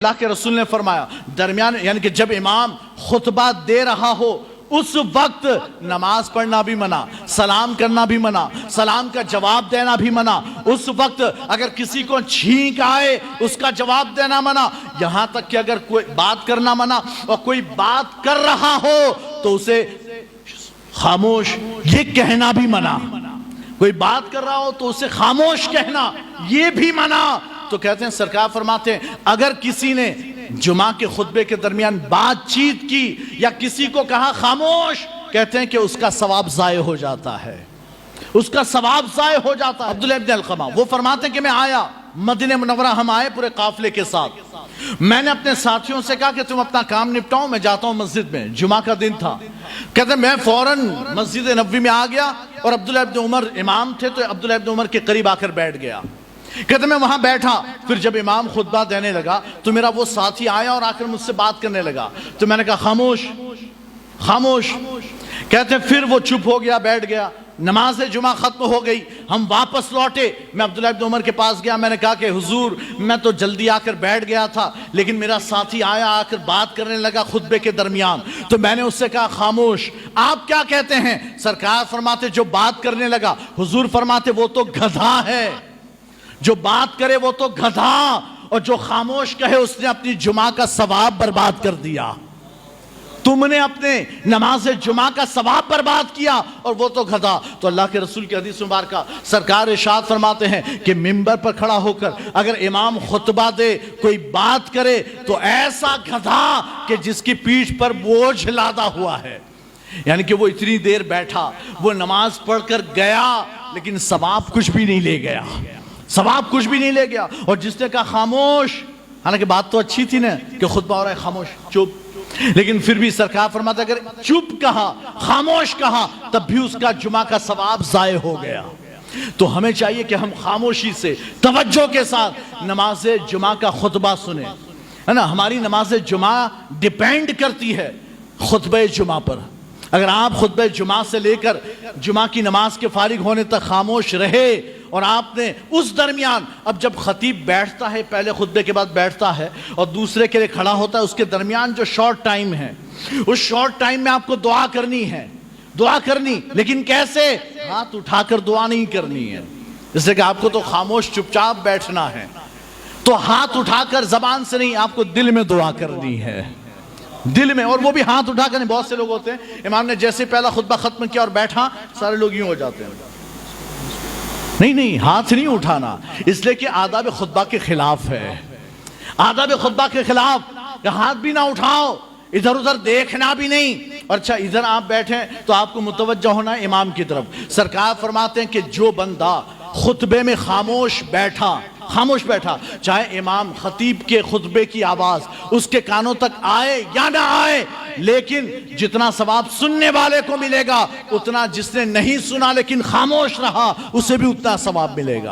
اللہ کے رسول نے فرمایا درمیان یعنی کہ جب امام خطبہ دے رہا ہو اس وقت نماز پڑھنا بھی منع، سلام کرنا بھی منع، سلام کا جواب دینا بھی منع، اس وقت اگر کسی کو چھینک آئے اس کا جواب دینا منع، یہاں تک کہ اگر کوئی بات کرنا منع اور کوئی بات کر رہا ہو تو اسے خاموش یہ کہنا بھی منع، کوئی بات کر رہا ہو تو اسے خاموش کہنا یہ بھی منع۔ تو کہتے ہیں سرکار فرماتے ہیں اگر کسی نے جمعہ کے خطبے کے درمیان بات چیت کی یا کسی کو کہا خاموش، کہتے ہیں کہ اس کا ثواب ضائع ہو جاتا ہے، اس کا ثواب ضائع ہو جاتا ہے۔ عبداللہ ابن القمہ وہ فرماتے ہیں کہ میں آیا مدینہ منورہ، ہم آئے پورے قافلے کے ساتھ، میں نے اپنے ساتھیوں سے کہا کہ تم اپنا کام نپٹاؤ، میں جاتا ہوں مسجد میں، جمعہ کا دن تھا۔ کہتے ہیں میں فوراً مسجد نبوی میں آ گیا اور عبداللہ ابن عمر امام تھے تو عبداللہ ابن عمر کے قریب آ کر بیٹھ گیا۔ کہتے میں وہاں بیٹھا، پھر جب امام خطبہ دینے لگا تو میرا وہ ساتھی آیا اور آ کر مجھ سے بات کرنے لگا، تو میں نے کہا خاموش خاموش۔ کہتے ہیں پھر وہ چپ ہو گیا، بیٹھ گیا، نماز جمعہ ختم ہو گئی، ہم واپس لوٹے، میں عبداللہ ابن عمر کے پاس گیا، میں نے کہا کہ حضور میں تو جلدی آ کر بیٹھ گیا تھا لیکن میرا ساتھی آیا، آ کر بات کرنے لگا خطبے کے درمیان، تو میں نے اس سے کہا خاموش۔ آپ کیا کہتے ہیں؟ سرکار فرماتے جو بات کرنے لگا، حضور فرماتے وہ تو گدھا ہے، جو بات کرے وہ تو گدھا، اور جو خاموش کہے اس نے اپنی جمعہ کا ثواب برباد کر دیا، تم نے اپنے نماز جمعہ کا ثواب برباد کیا اور وہ تو گدھا۔ تو اللہ کے رسول کی حدیث مبارکہ سرکار ارشاد فرماتے ہیں کہ منبر پر کھڑا ہو کر اگر امام خطبہ دے کوئی بات کرے تو ایسا گدھا کہ جس کی پیٹھ پر بوجھ لادا ہوا ہے، یعنی کہ وہ اتنی دیر بیٹھا، وہ نماز پڑھ کر گیا لیکن ثواب کچھ بھی نہیں لے گیا، ثواب کچھ بھی نہیں لے گیا۔ اور جس نے کہا خاموش، حالانکہ بات تو اچھی تھی نا کہ خطبہ ہو رہا ہے خاموش چپ، لیکن پھر بھی سرکار فرماتا اگر چپ کہا خاموش کہا تب بھی اس کا جمعہ کا ثواب ضائع ہو گیا۔ تو ہمیں چاہیے کہ ہم خاموشی سے توجہ کے ساتھ نماز جمعہ کا خطبہ سنیں، ہے نا۔ ہماری نماز جمعہ ڈیپینڈ کرتی ہے خطبہ جمعہ پر۔ اگر آپ خطبہ جمعہ سے لے کر جمعہ کی نماز کے فارغ ہونے تک خاموش رہے اور آپ نے اس درمیان، اب جب خطیب بیٹھتا ہے پہلے خطبے کے بعد بیٹھتا ہے اور دوسرے کے لیے کھڑا ہوتا ہے، اس کے درمیان جو شارٹ ٹائم ہے اس شارٹ ٹائم میں آپ کو دعا کرنی ہے، دعا کرنی، لیکن کیسے؟ ہاتھ اٹھا کر دعا نہیں کرنی ہے، اس لیے کہ آپ کو تو خاموش چپ چاپ بیٹھنا ہے، تو ہاتھ اٹھا کر زبان سے نہیں، آپ کو دل میں دعا کرنی ہے، دل میں، اور وہ بھی ہاتھ اٹھا کر نہیں۔ بہت سے لوگ ہوتے ہیں امام نے جیسے پہلا خطبہ ختم کیا اور بیٹھا، سارے لوگ یوں ہو جاتے ہیں، نہیں ہاتھ نہیں اٹھانا، اس لیے کہ آداب خطبہ کے خلاف ہے، آداب خطبہ کے خلاف کہ ہاتھ بھی نہ اٹھاؤ، ادھر ادھر دیکھنا بھی نہیں۔ اچھا ادھر آپ بیٹھیں تو آپ کو متوجہ ہونا ہے امام کی طرف۔ سرکار فرماتے ہیں کہ جو بندہ خطبے میں خاموش بیٹھا، چاہے امام خطیب کے خطبے کی آواز اس کے کانوں تک آئے یا نہ آئے، لیکن جتنا ثواب سننے والے کو ملے گا اتنا جس نے نہیں سنا لیکن خاموش رہا اسے بھی اتنا ثواب ملے گا۔